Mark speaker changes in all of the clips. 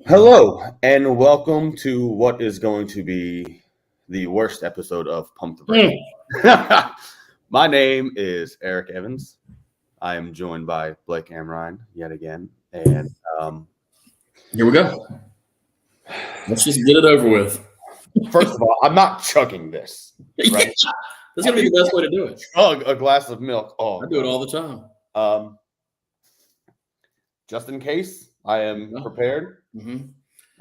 Speaker 1: Hello, and welcome to what is going to be the worst episode of Pump the Brakes. My name is Eric Evans. I am joined by Blake Amrine yet again. And
Speaker 2: here we go. Let's just get it over with.
Speaker 1: First of all, I'm not chugging this. Right?
Speaker 2: Yeah, that's going to be the best way to do it.
Speaker 1: Chug a glass of milk. Oh,
Speaker 2: I do it all the time.
Speaker 1: Just in case, I am prepared.
Speaker 2: Mm-hmm.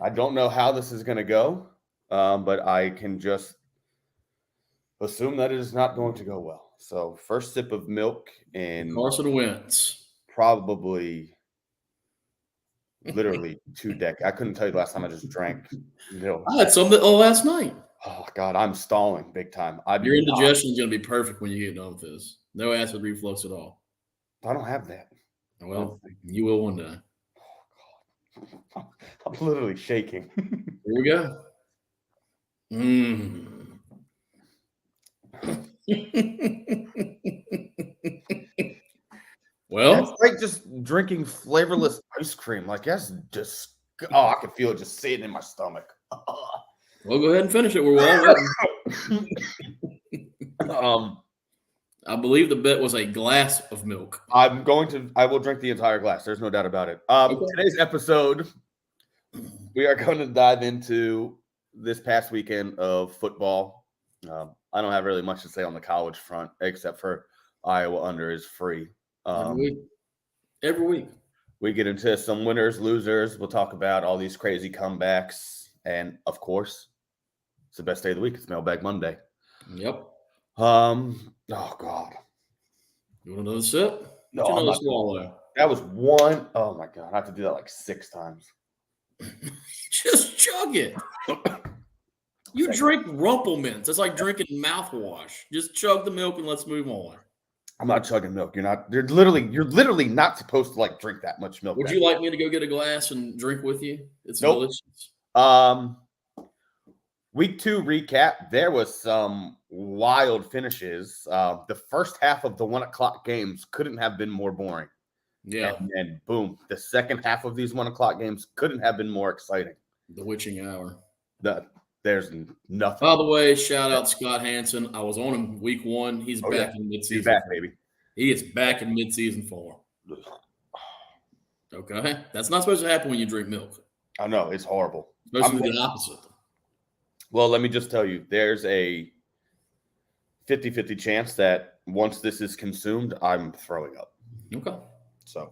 Speaker 1: I don't know how this is going to go, but I can just assume that it is not going to go well. So, first sip of milk in
Speaker 2: Carson Wentz.
Speaker 1: Probably literally 2 decades. I couldn't tell you the last time I just drank milk.
Speaker 2: I had some last night.
Speaker 1: Oh, God, I'm stalling big time.
Speaker 2: Your indigestion is going to be perfect when you get done with this. No acid reflux at all.
Speaker 1: I don't have that.
Speaker 2: Well, you will one day.
Speaker 1: I'm literally shaking.
Speaker 2: Here we go. Well,
Speaker 1: it's like just drinking flavorless ice cream. Like that's just I can feel it just sitting in my stomach.
Speaker 2: Well, go ahead and finish it. We're well. I believe the bet was a glass of milk.
Speaker 1: I will drink the entire glass. There's no doubt about it. Okay. Today's episode, we are going to dive into this past weekend of football. I don't have really much to say on the college front, except for Iowa under is free.
Speaker 2: Every week.
Speaker 1: We get into some winners, losers. We'll talk about all these crazy comebacks. And, of course, it's the best day of the week. It's Mailbag Monday.
Speaker 2: Yep.
Speaker 1: Oh, God.
Speaker 2: You want another sip?
Speaker 1: No, another swallow. That was one. Oh, my God. I have to do that like 6 times.
Speaker 2: Just chug it. You drink Rumplemints. It's like drinking mouthwash. Just chug the milk and let's move on.
Speaker 1: I'm not chugging milk. You're literally not supposed to like drink that much milk.
Speaker 2: Would you like me to go get a glass and drink with you? It's
Speaker 1: delicious. Week 2 recap. There was some wild finishes. The first half of the 1:00 games couldn't have been more boring.
Speaker 2: Yeah.
Speaker 1: And boom, the second half of these 1:00 games couldn't have been more exciting.
Speaker 2: The witching hour.
Speaker 1: There's nothing.
Speaker 2: By the way, shout out Scott Hansen. I was on him week 1. He's back in midseason.
Speaker 1: He's back, baby.
Speaker 2: He is back in midseason form. Okay. That's not supposed to happen when you drink milk.
Speaker 1: I know. It's horrible.
Speaker 2: It's supposed to be the opposite.
Speaker 1: Well, let me just tell you, there's a 50-50 chance that once this is consumed, I'm throwing up.
Speaker 2: Okay.
Speaker 1: So,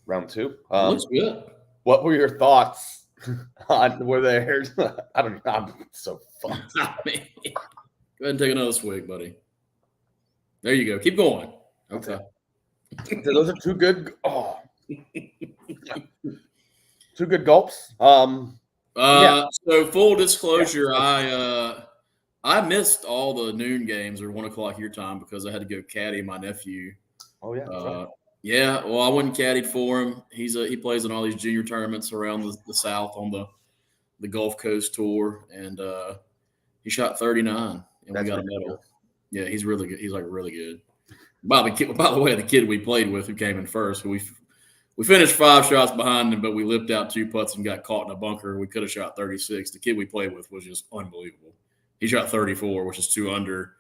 Speaker 1: round 2.
Speaker 2: Looks good.
Speaker 1: What were your thoughts on were there? I don't know. I'm so fucked.
Speaker 2: Go ahead and take another swig, buddy. There you go. Keep going. Okay.
Speaker 1: So those are 2 good. Oh, 2 good gulps.
Speaker 2: So full disclosure, I missed all the noon games or 1:00 your time because I had to go caddy my nephew.
Speaker 1: Oh yeah. Right.
Speaker 2: Yeah. Well, I went and caddied for him. He plays in all these junior tournaments around the South on the Gulf Coast tour, and he shot 39, and we got a medal. Yeah, he's really good. He's like really good. By the way, the kid we played with who came in first, we finished 5 shots behind him, but we lipped out 2 putts and got caught in a bunker. We could have shot 36. The kid we played with was just unbelievable. He shot 34, which is 2 under,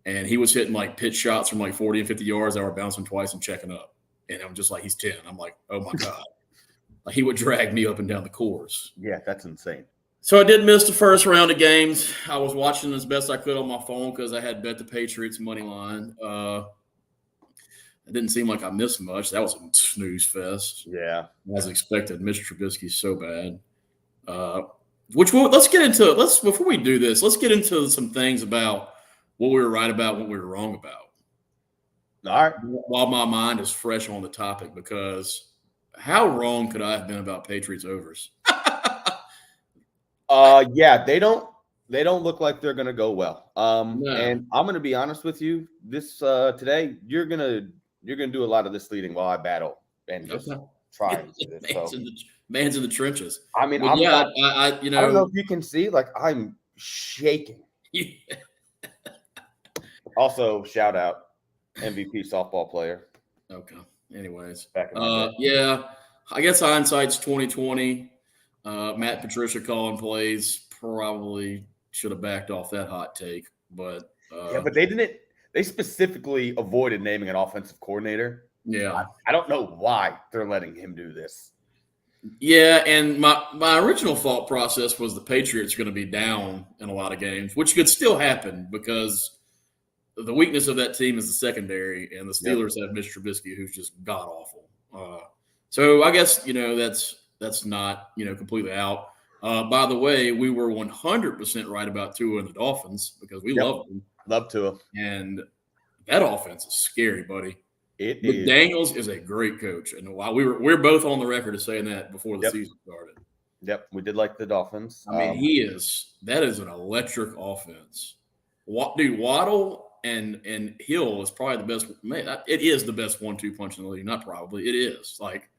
Speaker 2: and he was hitting like pitch shots from like 40 and 50 yards that were bouncing twice and checking up. And I'm just like, he's 10. I'm like, oh my God. Like he would drag me up and down the course.
Speaker 1: Yeah, that's insane.
Speaker 2: So I did miss the first round of games. I was watching as best I could on my phone because I had bet the Patriots money line. It didn't seem like I missed much. That was a snooze fest.
Speaker 1: Yeah.
Speaker 2: As expected. Mr. Trubisky's so bad. Let's get into it. Before we do this, let's get into some things about what we were right about, what we were wrong about.
Speaker 1: All right.
Speaker 2: While my mind is fresh on the topic, because how wrong could I have been about Patriots overs?
Speaker 1: Yeah, they don't look like they're gonna go well. No. And I'm gonna be honest with you. This today, you're gonna do a lot of this leading while I battle and just try and do this.
Speaker 2: Man's in the trenches.
Speaker 1: I mean, I don't know if you can see, like I'm shaking. Yeah. Also, shout out MVP softball player.
Speaker 2: Okay. Anyways,
Speaker 1: back in
Speaker 2: yeah, I guess hindsight's 20/20. Matt Patricia calling plays probably should have backed off that hot take, but
Speaker 1: but they didn't. They specifically avoided naming an offensive coordinator.
Speaker 2: Yeah,
Speaker 1: I don't know why they're letting him do this.
Speaker 2: Yeah, and my original thought process was the Patriots are going to be down in a lot of games, which could still happen because the weakness of that team is the secondary, and the Steelers have Mitch Trubisky, who's just god awful. So I guess that's not completely out. By the way, we were 100% right about Tua and the Dolphins because we love them.
Speaker 1: Love Tua,
Speaker 2: and that offense is scary, buddy. Daniels is a great coach, and we're both on the record of saying that before the season started.
Speaker 1: Yep, we did like the Dolphins.
Speaker 2: I mean, that is an electric offense. Dude, Waddle and Hill is probably the best. Man, it is the best 1-2 punch in the league. Not probably, it is. Like,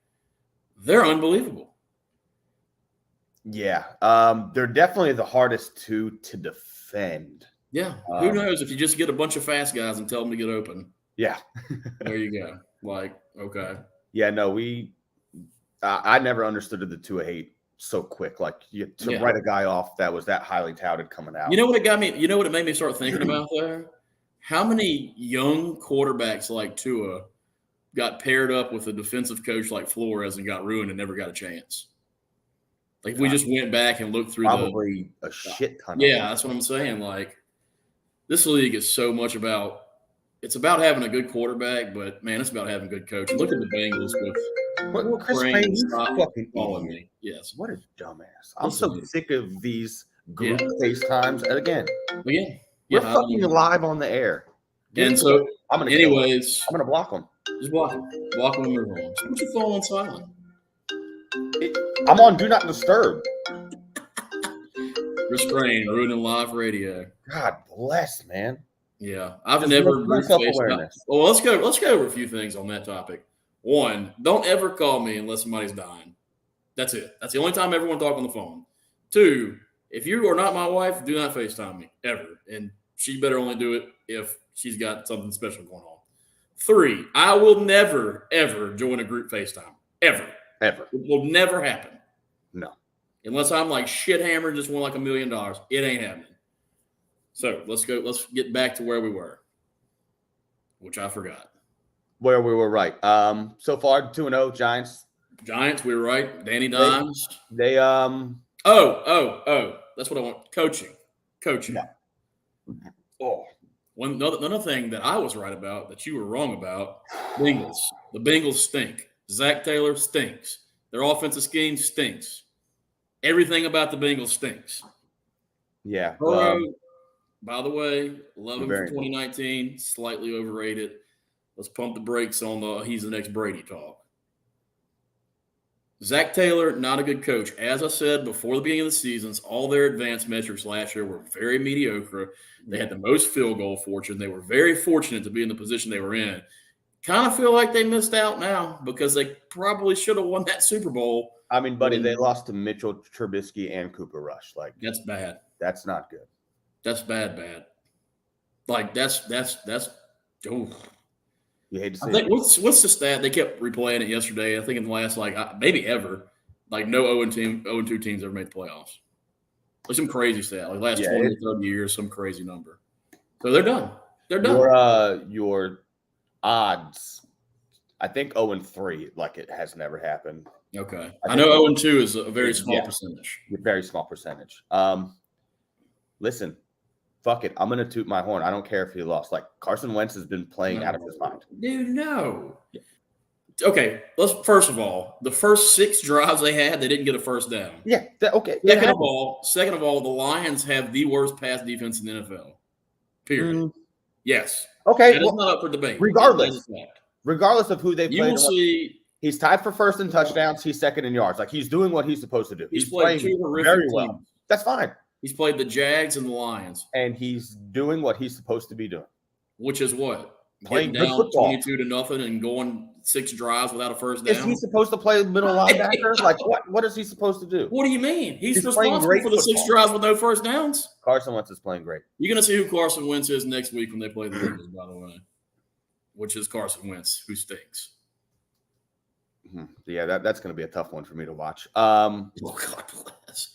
Speaker 2: they're unbelievable.
Speaker 1: Yeah, they're definitely the hardest to defend.
Speaker 2: Yeah, who knows if you just get a bunch of fast guys and tell them to get open.
Speaker 1: Yeah.
Speaker 2: There you go. Like, okay.
Speaker 1: Yeah, no, I never understood the Tua hate so quick. Like, to write a guy off that was that highly touted coming out.
Speaker 2: You know what it got me? You know what it made me start thinking about there? How many young quarterbacks like Tua got paired up with a defensive coach like Flores and got ruined and never got a chance? Like, if we just went back and looked through
Speaker 1: probably a shit ton.
Speaker 2: Yeah, that's what I'm saying. Like, this league is so much about – it's about having a good quarterback, but, man, it's about having good coaching. Look at the Bengals with
Speaker 1: Chris Payne's fucking
Speaker 2: following me. Yes.
Speaker 1: What a dumbass. I'm so sick of these group FaceTimes. And again, we're fucking live on the air.
Speaker 2: And so, I'm going
Speaker 1: to block them.
Speaker 2: Just block them. Block them and move on. Put your phone on silent.
Speaker 1: I'm on Do Not Disturb.
Speaker 2: Restrain, ruining live radio.
Speaker 1: God bless, man.
Speaker 2: Yeah, I've never self-awareness. Well, let's go over a few things on that topic. One, don't ever call me unless somebody's dying. That's it. That's the only time I ever want to talk on the phone. Two, if you are not my wife, do not FaceTime me ever, and she better only do it if she's got something special going on. Three, I will never ever join a group FaceTime ever. It will never happen.
Speaker 1: No.
Speaker 2: Unless I'm like shit hammered, just won like $1 million. It ain't happening. So let's get back to where we were, which I forgot.
Speaker 1: Where we were right. So far 2-0 Giants.
Speaker 2: Giants, we were right. Danny Dimes.
Speaker 1: They
Speaker 2: that's what I want. Coaching.
Speaker 1: Yeah.
Speaker 2: Another thing that I was right about that you were wrong about. Bengals. The Bengals stink. Zach Taylor stinks. Their offensive scheme stinks. Everything about the Bengals stinks.
Speaker 1: Yeah.
Speaker 2: By the way, love him for 2019. Slightly overrated. Let's pump the brakes on he's the next Brady talk. Zach Taylor, not a good coach. As I said before the beginning of the seasons, all their advanced metrics last year were very mediocre. They had the most field goal fortune. They were very fortunate to be in the position they were in. Kind of feel like they missed out now because they probably should have won that Super Bowl.
Speaker 1: I mean, buddy, they lost to Mitchell Trubisky and Cooper Rush. Like,
Speaker 2: that's bad.
Speaker 1: That's not good.
Speaker 2: That's bad. Like, that's oh.
Speaker 1: You hate to see
Speaker 2: it. What's the stat? They kept replaying it yesterday. I think in the last, maybe ever, no 0-2 teams ever made the playoffs. Like some crazy stat. Like last 20 or 30 years, some crazy number. So they're done. They're done.
Speaker 1: Your odds, I think 0-3, like it has never happened.
Speaker 2: Okay. I know 0-2 is a very small percentage.
Speaker 1: Very small percentage. Listen, fuck it. I'm going to toot my horn. I don't care if he lost. Like, Carson Wentz has been playing out of his mind.
Speaker 2: Dude, no. Yeah. Okay, first of all, the first 6 drives they had, they didn't get a first down.
Speaker 1: Yeah, okay.
Speaker 2: Second of all, the Lions have the worst pass defense in the NFL. Period. Yes.
Speaker 1: Okay.
Speaker 2: That is not up for debate.
Speaker 1: Regardless of who they play,
Speaker 2: you will see.
Speaker 1: He's tied for first in touchdowns. He's second in yards. Like, he's doing what he's supposed to do.
Speaker 2: He's playing
Speaker 1: very well.
Speaker 2: Teams.
Speaker 1: That's fine.
Speaker 2: He's played the Jags and the Lions.
Speaker 1: And he's doing what he's supposed to be doing.
Speaker 2: Which is what?
Speaker 1: Playing
Speaker 2: down
Speaker 1: good football.
Speaker 2: 22-0 and going 6 drives without a first down.
Speaker 1: Is he supposed to play middle linebacker? Like, what is he supposed to do?
Speaker 2: What do you mean? He's responsible for the 6 drives with no first downs.
Speaker 1: Carson Wentz is playing great.
Speaker 2: You're going to see who Carson Wentz is next week when they play the Bengals, by the way, which is Carson Wentz, who stinks.
Speaker 1: Yeah, that's going to be a tough one for me to watch.
Speaker 2: Oh, God bless.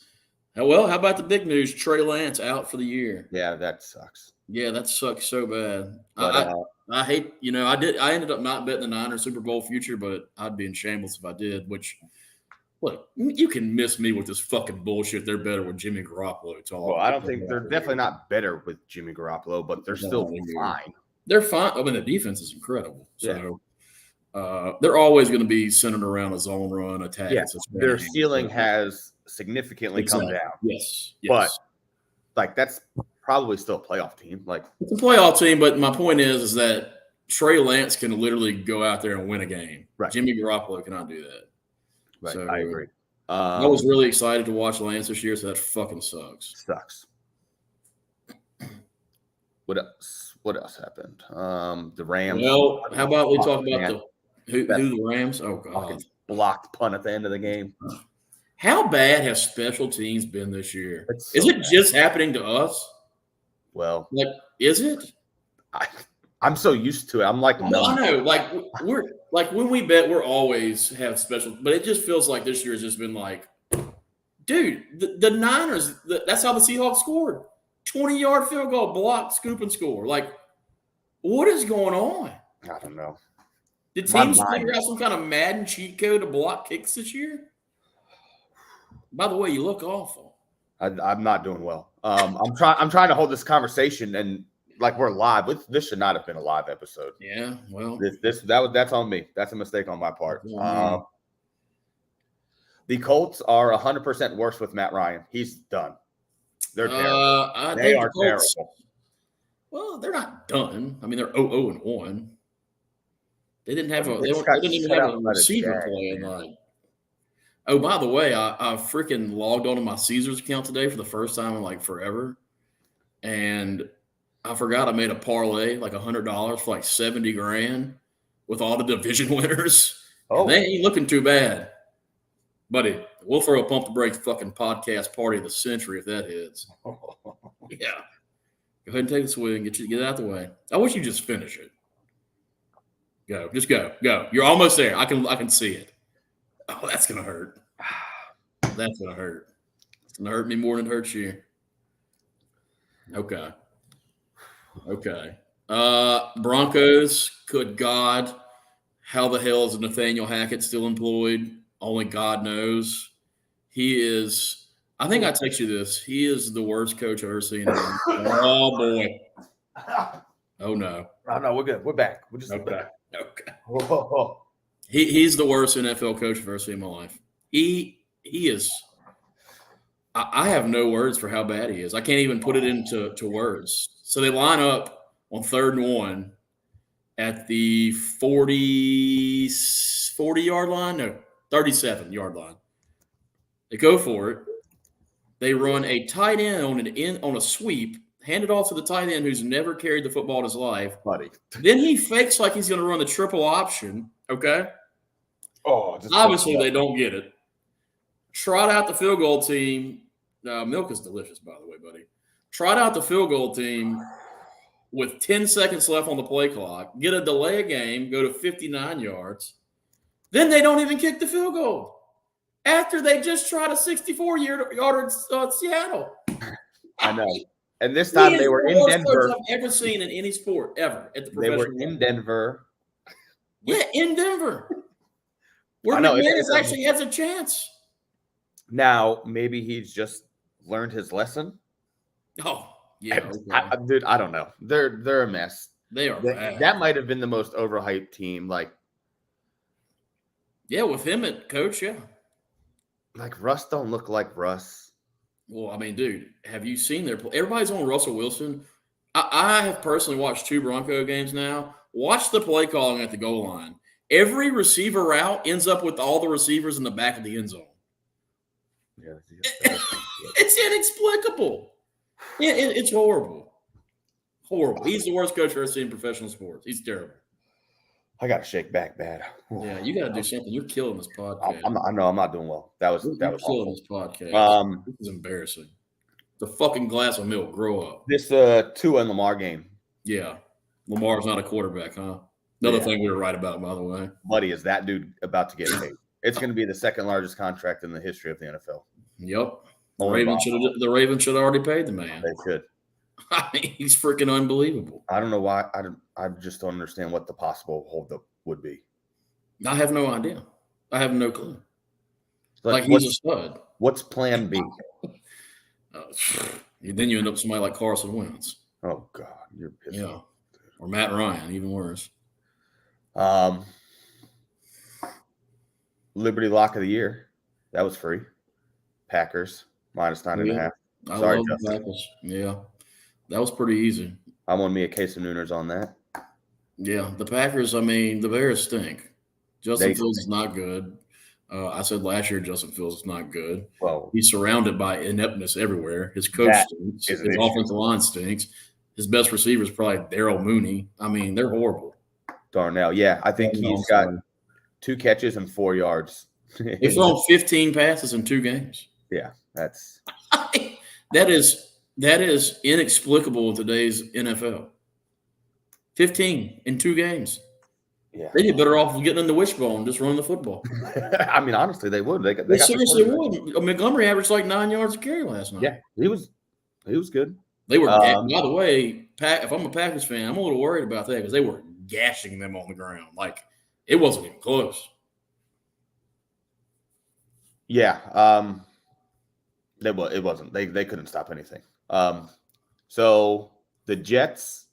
Speaker 2: Well, how about the big news? Trey Lance out for the year.
Speaker 1: Yeah, that sucks.
Speaker 2: Yeah, that sucks so bad.
Speaker 1: But
Speaker 2: I hate, I ended up not betting the Niners Super Bowl future, but I'd be in shambles if I did, which, look, you can miss me with this fucking bullshit. They're better with Jimmy Garoppolo.
Speaker 1: Well, I don't think they're definitely not better with Jimmy Garoppolo, but they're still fine.
Speaker 2: They're fine. I mean, the defense is incredible. So
Speaker 1: yeah.
Speaker 2: They're always going to be centered around a zone run attack.
Speaker 1: Yeah, their ceiling has significantly come down.
Speaker 2: Yes.
Speaker 1: But like that's probably still a playoff team. Like
Speaker 2: it's a playoff team, but my point is that Trey Lance can literally go out there and win a game.
Speaker 1: Right.
Speaker 2: Jimmy Garoppolo cannot do that.
Speaker 1: Right.
Speaker 2: So,
Speaker 1: I agree.
Speaker 2: I was really excited to watch Lance this year, so that fucking sucks.
Speaker 1: What else happened? The Rams.
Speaker 2: Well, how about we talk about who the Rams? Oh, God.
Speaker 1: Blocked punt at the end of the game.
Speaker 2: How bad have special teams been this year?
Speaker 1: Is
Speaker 2: it just happening to us?
Speaker 1: Well,
Speaker 2: like, is it?
Speaker 1: I'm so used to it. I'm like,
Speaker 2: no, I know. Like we're like when we bet, we're always have special, but it just feels like this year has just been like, dude, the Niners. That's how the Seahawks scored: 20-yard field goal, block, scoop, and score. Like, what is going on?
Speaker 1: I don't know.
Speaker 2: Did teams figure out some kind of Madden cheat code to block kicks this year? By the way, you look awful.
Speaker 1: I'm not doing well. I'm trying to hold this conversation and like we're live. This should not have been a live episode.
Speaker 2: Yeah, well,
Speaker 1: that's on me. That's a mistake on my part. The Colts are 100% worse with Matt Ryan. He's done. They're terrible. They are terrible.
Speaker 2: Well, they're not done. I mean, they're 0-1. They didn't have they didn't even have a receiver playing like. Oh, by the way, I freaking logged onto my Caesars account today for the first time in like forever, and I forgot I made a parlay like $100 for like $70,000 with all the division winners. Oh, they ain't looking too bad, buddy. We'll throw a pump the brakes fucking podcast party of the century if that hits. Yeah, go ahead and take a swing. Get it out the way. I wish you just finish it. Just go. You're almost there. I can see it. Oh, that's gonna hurt. That's gonna hurt. It's gonna hurt me more than it hurts you. Okay. Broncos. Good God, how the hell is Nathaniel Hackett still employed? Only God knows. He is. I think I text you this. He is the worst coach I've ever seen. Oh boy. Oh no.
Speaker 1: Oh no, we're good. We're back. We're just
Speaker 2: okay. Whoa. He's the worst NFL coach I've ever seen in my life. He is. I have no words for how bad he is. I can't even put it into words. So they line up on 3rd and 1 at the 40-yard line. No, 37-yard line. They go for it. They run a tight end on a sweep. Hand it off to the tight end who's never carried the football in his life.
Speaker 1: Buddy.
Speaker 2: Then he fakes like he's going to run the triple option. Okay.
Speaker 1: Oh,
Speaker 2: obviously they don't get it. Trot out the field goal team. Milk is delicious, by the way, buddy. Trot out the field goal team with 10 seconds left on the play clock. Get a delay game. Go to 59 yards. Then they don't even kick the field goal after they just tried a 64-yarder in Seattle.
Speaker 1: I know. And this time they were in Denver.
Speaker 2: I've ever seen in any sport ever at the professional
Speaker 1: level. They were in Denver.
Speaker 2: Yeah, in Denver. Where McManus actually has a chance.
Speaker 1: Now, maybe he's just learned his lesson.
Speaker 2: Oh, yeah. Okay.
Speaker 1: Dude, I don't know. They're a mess.
Speaker 2: They are bad.
Speaker 1: That might have been the most overhyped team. Like,
Speaker 2: yeah, with him at coach, yeah.
Speaker 1: Like Russ don't look like Russ.
Speaker 2: Well, I mean, dude, have you seen their play? Everybody's on Russell Wilson. I have personally watched 2 Bronco games now. Watch the play calling at the goal line. Every receiver route ends up with all the receivers in the back of the end zone.
Speaker 1: Yeah,
Speaker 2: it's inexplicable. It's horrible. Horrible. He's the worst coach I've ever seen in professional sports. He's terrible.
Speaker 1: I got to shake back bad.
Speaker 2: Yeah, you got to do something. You're killing this podcast.
Speaker 1: I know I'm not doing well. That was
Speaker 2: killing
Speaker 1: awful.
Speaker 2: This podcast. This is embarrassing. The fucking glass of milk. Grow up.
Speaker 1: This Tua and Lamar game.
Speaker 2: Yeah, Lamar's not a quarterback, huh? Another thing we were right about, by the way.
Speaker 1: Buddy, is that dude about to get paid? It's going to be the second largest contract in the history of the NFL.
Speaker 2: Yep. The Ravens should have already paid the man.
Speaker 1: They should.
Speaker 2: I mean, he's freaking unbelievable.
Speaker 1: I don't know why. I just don't understand what the possible holdup would be.
Speaker 2: I have no idea. I have no clue. Like he's a stud.
Speaker 1: What's plan B?
Speaker 2: Then you end up with somebody like Carson Wentz.
Speaker 1: Oh, God. You're pissed off.
Speaker 2: Or Matt Ryan, even worse.
Speaker 1: Liberty lock of the year. That was free. Packers -9.5. Sorry, Justin.
Speaker 2: Packers. Yeah. That was pretty easy.
Speaker 1: I want me a case of Nooners on that.
Speaker 2: Yeah. The Packers, I mean, the Bears stink. Justin Fields is not good. I said last year Justin Fields is not good. Well, he's surrounded by ineptness everywhere. His coach stinks. His offensive line stinks. His best receiver is probably Darryl Mooney. I mean, they're horrible.
Speaker 1: Darnell, yeah. I think he's got 2 catches and 4 yards.
Speaker 2: They've thrown 15 passes in 2 games.
Speaker 1: Yeah, that's
Speaker 2: that is inexplicable in today's NFL. 15 in 2 games.
Speaker 1: Yeah,
Speaker 2: they did better off getting in the wishbone and just running the football.
Speaker 1: I mean, honestly, they would.
Speaker 2: They seriously would. Montgomery averaged like 9 yards a carry last night.
Speaker 1: Yeah, he was good.
Speaker 2: They were. By the way, if I'm a Packers fan, I'm a little worried about that because they were gashing them on the ground. Like it wasn't even close.
Speaker 1: Yeah, it wasn't. They couldn't stop anything. So the Jets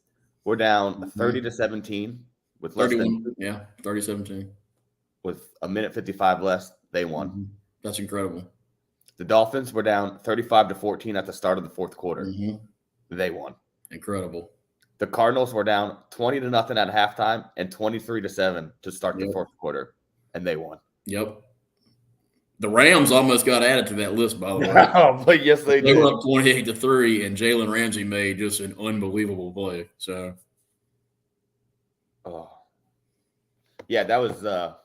Speaker 1: were down 30-17 with less
Speaker 2: 30-17
Speaker 1: with a minute 55 left. They won.
Speaker 2: Mm-hmm. That's incredible.
Speaker 1: The Dolphins were down 35-14 at the start of the fourth quarter.
Speaker 2: Mm-hmm.
Speaker 1: They won.
Speaker 2: Incredible.
Speaker 1: The Cardinals were down 20-0 at halftime and 23-7 to start the fourth quarter, and they won.
Speaker 2: Yep. The Rams almost got added to that list, by the way.
Speaker 1: Oh, but yes, they did.
Speaker 2: They were up 28-3, and Jalen Ramsey made just an unbelievable play. So,
Speaker 1: yeah, that was a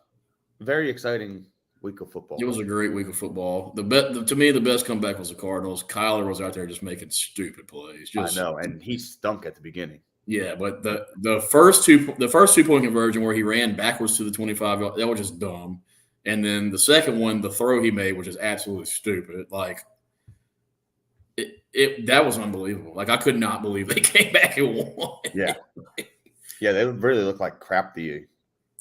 Speaker 1: very exciting week of football.
Speaker 2: It was a great week of football. To me, the best comeback was the Cardinals. Kyler was out there just making stupid plays.
Speaker 1: I know, and he stunk at the beginning.
Speaker 2: Yeah, but the first 2-point conversion where he ran backwards to the 25, that was just dumb. And then the second one, the throw he made, which is absolutely stupid. Like that was unbelievable. Like I could not believe they came back and won.
Speaker 1: Yeah, they really look like crap. And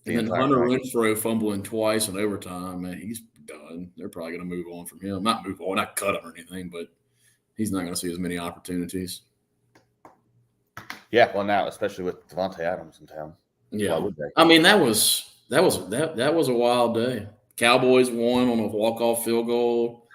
Speaker 2: then Hunter Renfrow fumbling twice in overtime, man, he's done. They're probably going to move on from him. Not move on, not cut him or anything, but he's not going to see as many opportunities.
Speaker 1: Yeah, well, now especially with Devontae Adams in town.
Speaker 2: Yeah, I mean that was a wild day. Cowboys won on a walk-off field goal.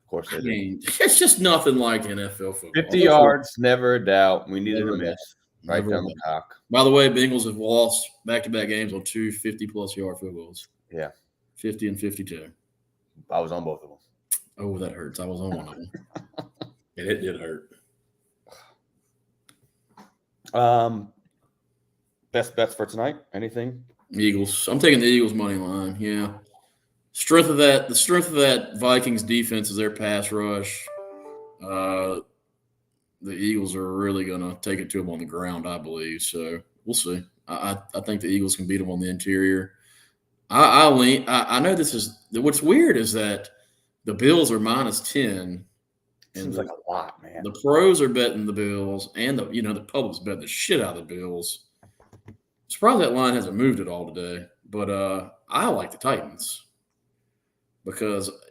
Speaker 1: Of course they did.
Speaker 2: It's just nothing like NFL football.
Speaker 1: 50 yards, never a doubt. We needed a miss. Right down the cock.
Speaker 2: By the way, Bengals have lost back-to-back games on 2 50-plus yard field goals.
Speaker 1: Yeah.
Speaker 2: 50 and 52.
Speaker 1: I was on both of them.
Speaker 2: Oh, that hurts. I was on one of them. And it did hurt.
Speaker 1: Best bets for tonight? Anything?
Speaker 2: Eagles. I'm taking the Eagles money line. Yeah. The strength of that Vikings defense is their pass rush. The Eagles are really going to take it to them on the ground, I believe. So we'll see. I think the Eagles can beat them on the interior. I know this is – what's weird is that the Bills are -10.
Speaker 1: Seems like a lot, man.
Speaker 2: The pros are betting the Bills, and the public's betting the shit out of the Bills. I'm surprised that line hasn't moved at all today. But I like the Titans because –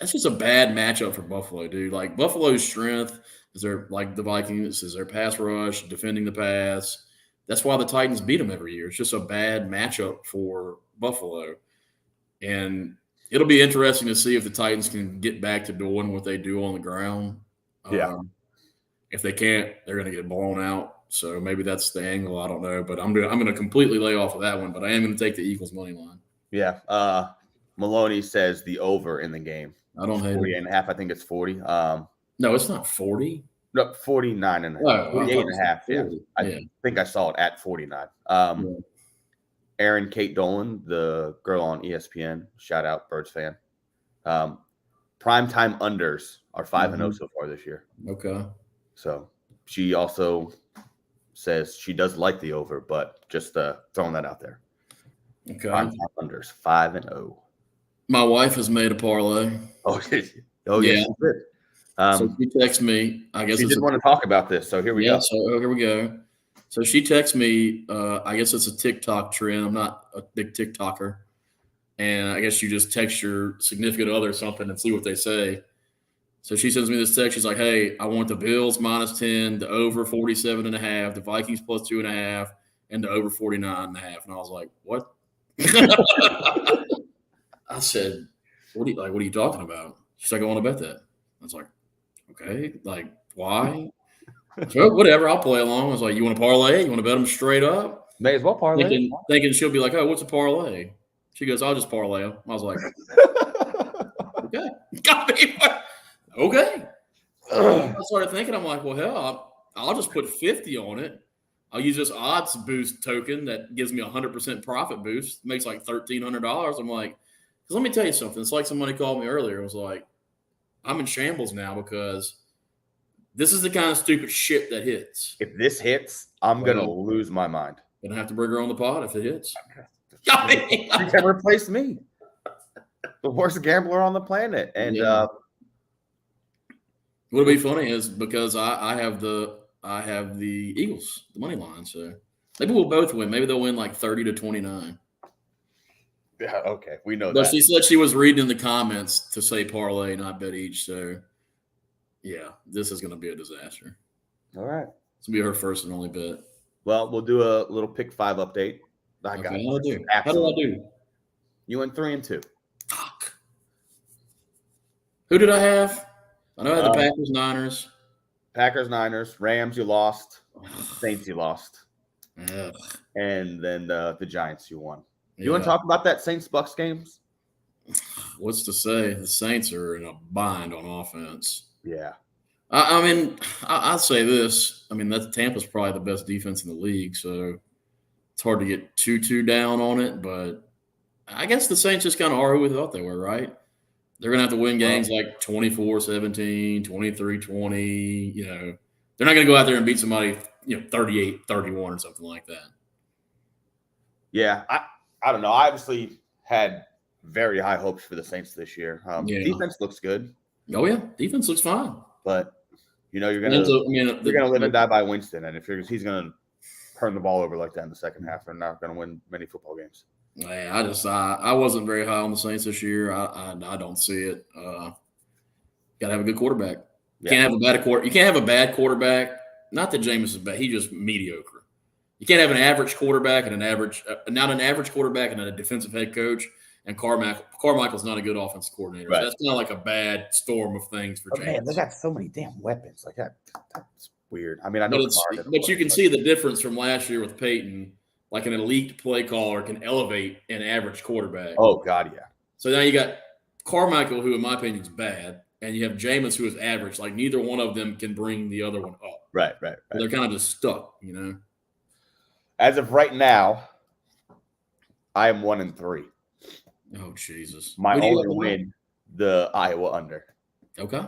Speaker 2: that's just a bad matchup for Buffalo, dude. Like Buffalo's strength is like the Vikings is their pass rush, defending the pass. That's why the Titans beat them every year. It's just a bad matchup for Buffalo. And it'll be interesting to see if the Titans can get back to doing what they do on the ground.
Speaker 1: Yeah.
Speaker 2: If they can't, they're going to get blown out. So maybe that's the angle. I don't know. But I'm going to completely lay off of that one. But I am going to take the Eagles money line.
Speaker 1: Yeah. Maloney says the over in the game.
Speaker 2: I don't hate
Speaker 1: 40.5. I think it's 40.
Speaker 2: No, it's not 40.
Speaker 1: No, 49.5. 48.5. Yeah. I think I saw it at 49. Aaron Kate Dolan, the girl on ESPN, shout out, Birds fan. Primetime unders are 5-0 so far this year.
Speaker 2: Okay.
Speaker 1: So she also says she does like the over, but just throwing that out there.
Speaker 2: Okay.
Speaker 1: Unders 5-0.
Speaker 2: My wife has made a parlay.
Speaker 1: Oh,
Speaker 2: yeah.
Speaker 1: Yes, she did.
Speaker 2: So she texts me. I guess
Speaker 1: she did want to talk about this, so here we go.
Speaker 2: So here we go. So she texts me. I guess it's a TikTok trend. I'm not a big TikToker, and I guess you just text your significant other something and see what they say. So she sends me this text. She's like, "Hey, I want the Bills -10, the over 47.5, the Vikings +2.5, and the over 49.5." And I was like, "What?" I said, "What are you talking about?" She's like, "I want to bet that." I was like, "Okay, like why?" So whatever, I'll play along. I was like, "You want to parlay? You want to bet them straight up?"
Speaker 1: May as well parlay.
Speaker 2: Thinking she'll be like, "Oh, what's a parlay?" She goes, "I'll just parlay them." I was like, "Okay, okay." I started thinking, I'm like, "Well, hell, I'll just put 50 on it. I'll use this odds boost token that gives me 100% profit boost. It makes like $1,300." I'm like, because let me tell you something. It's like somebody called me earlier. It was like, I'm in shambles now because this is the kind of stupid shit that hits.
Speaker 1: If this hits, I'm going to lose my mind.
Speaker 2: Gonna have to bring her on the pod if it hits.
Speaker 1: You can replace me, the worst gambler on the planet. And
Speaker 2: what'll be funny is because I have the Eagles, the money line. So maybe we'll both win. Maybe they'll win like 30-29.
Speaker 1: Yeah, okay, we know
Speaker 2: But
Speaker 1: that.
Speaker 2: she said she was reading in the comments to say parlay, not bet each. So yeah, this is gonna be a disaster.
Speaker 1: All right,
Speaker 2: this will be her first and only bet.
Speaker 1: Well, we'll do a little pick 5 update.
Speaker 2: How do I do?
Speaker 1: You went 3-2.
Speaker 2: Fuck. Who did I have? I know I had the Packers, Niners.
Speaker 1: Packers, Niners, Rams. You lost. Saints. You lost.
Speaker 2: Ugh.
Speaker 1: And then the Giants. You won. You want to talk about that Saints-Bucks games?
Speaker 2: What's to say? The Saints are in a bind on offense.
Speaker 1: Yeah.
Speaker 2: I mean, I'll say this. I mean, Tampa's probably the best defense in the league, so it's hard to get too down on it. But I guess the Saints just kind of are who we thought they were, right? They're going to have to win games like 24-17, 23-20. You know, they're not going to go out there and beat somebody, 38-31 or something like that.
Speaker 1: Yeah, I don't know. I obviously had very high hopes for the Saints this year. Defense looks good.
Speaker 2: Oh yeah, defense looks fine.
Speaker 1: But you're gonna live and die by Winston, and if he's gonna turn the ball over like that in the second half, they're not gonna win many football games.
Speaker 2: Yeah, I wasn't very high on the Saints this year. I don't see it. Got to have a good quarterback. You can't have a bad quarterback. Not that Jameis is bad. He's just mediocre. You can't have an average quarterback and not an average quarterback and a defensive head coach. And Carmichael's not a good offensive coordinator. Right. So that's kind of like a bad storm of things for Jameis.
Speaker 1: Man, they got so many damn weapons like that. That's weird. I mean, I know,
Speaker 2: but you can see the difference from last year with Peyton. Like an elite play caller can elevate an average quarterback.
Speaker 1: Oh God, yeah.
Speaker 2: So now you got Carmichael, who in my opinion is bad, and you have Jameis, who is average. Like neither one of them can bring the other one up.
Speaker 1: Right.
Speaker 2: So they're kind of just stuck,
Speaker 1: As of right now, I am 1-3.
Speaker 2: Oh Jesus!
Speaker 1: My only win, the Iowa under.
Speaker 2: Okay.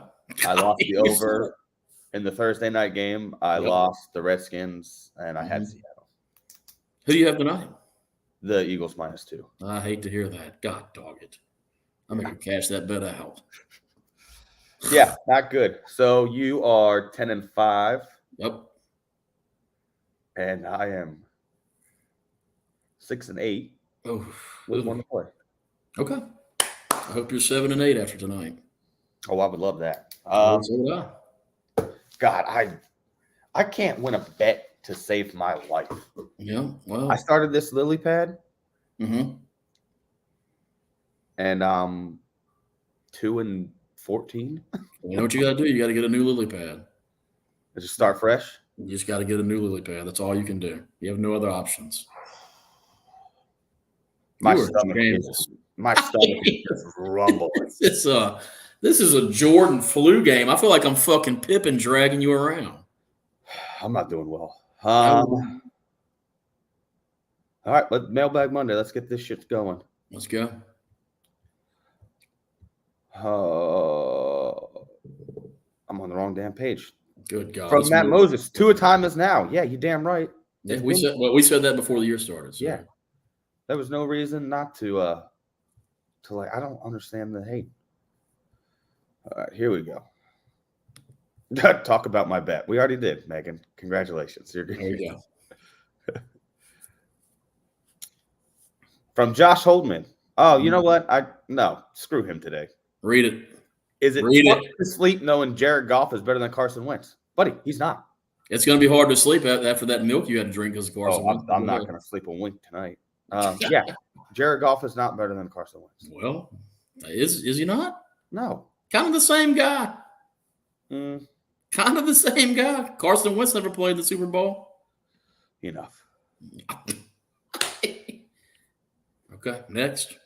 Speaker 1: I lost the over in the Thursday night game. I lost the Redskins, and I had Seattle.
Speaker 2: Who do you have tonight?
Speaker 1: The Eagles -2.
Speaker 2: I hate to hear that. God dog it. I'm going to cash that bet out.
Speaker 1: Yeah, not good. So you are 10-5.
Speaker 2: Yep.
Speaker 1: And I am 6-8.
Speaker 2: Oh,
Speaker 1: with 1 to play.
Speaker 2: Okay. I hope you're 7-8 after tonight.
Speaker 1: Oh, I would love that.
Speaker 2: So would I.
Speaker 1: God, I can't win a bet to save my life.
Speaker 2: Yeah, well,
Speaker 1: I started this lily pad.
Speaker 2: Mm-hmm.
Speaker 1: And 2-14.
Speaker 2: You know what you got to do? You got to get a new lily pad.
Speaker 1: Just start fresh?
Speaker 2: You just got to get a new lily pad. That's all you can do. You have no other options.
Speaker 1: My stomach is rumbling.
Speaker 2: This is a Jordan flu game. I feel like I'm fucking Pippin dragging you around.
Speaker 1: I'm not doing well. All right, Mailbag Monday. Let's get this shit going.
Speaker 2: Let's go.
Speaker 1: I'm on the wrong damn page.
Speaker 2: Good God.
Speaker 1: From Matt Moses, Tua time is now. Yeah, you damn right.
Speaker 2: Yeah, we said that before the year started. So.
Speaker 1: Yeah. There was no reason not to I don't understand the hate. All right, here we go. Talk about my bet. We already did, Megan. Congratulations. You're good.
Speaker 2: There you go.
Speaker 1: From Josh Holdman. Oh, you know what? Screw him today.
Speaker 2: Read it.
Speaker 1: Is it tough to sleep knowing Jared Goff is better than Carson Wentz? Buddy, he's not.
Speaker 2: It's going to be hard to sleep after that milk you had to drink because of Carson Wentz.
Speaker 1: I'm not going to sleep a wink tonight. Yeah, Jared Goff is not better than Carson Wentz.
Speaker 2: Well, is he not?
Speaker 1: No.
Speaker 2: Kind of the same guy. Kind of the same guy. Carson Wentz never played the Super Bowl.
Speaker 1: Enough.
Speaker 2: Okay, next.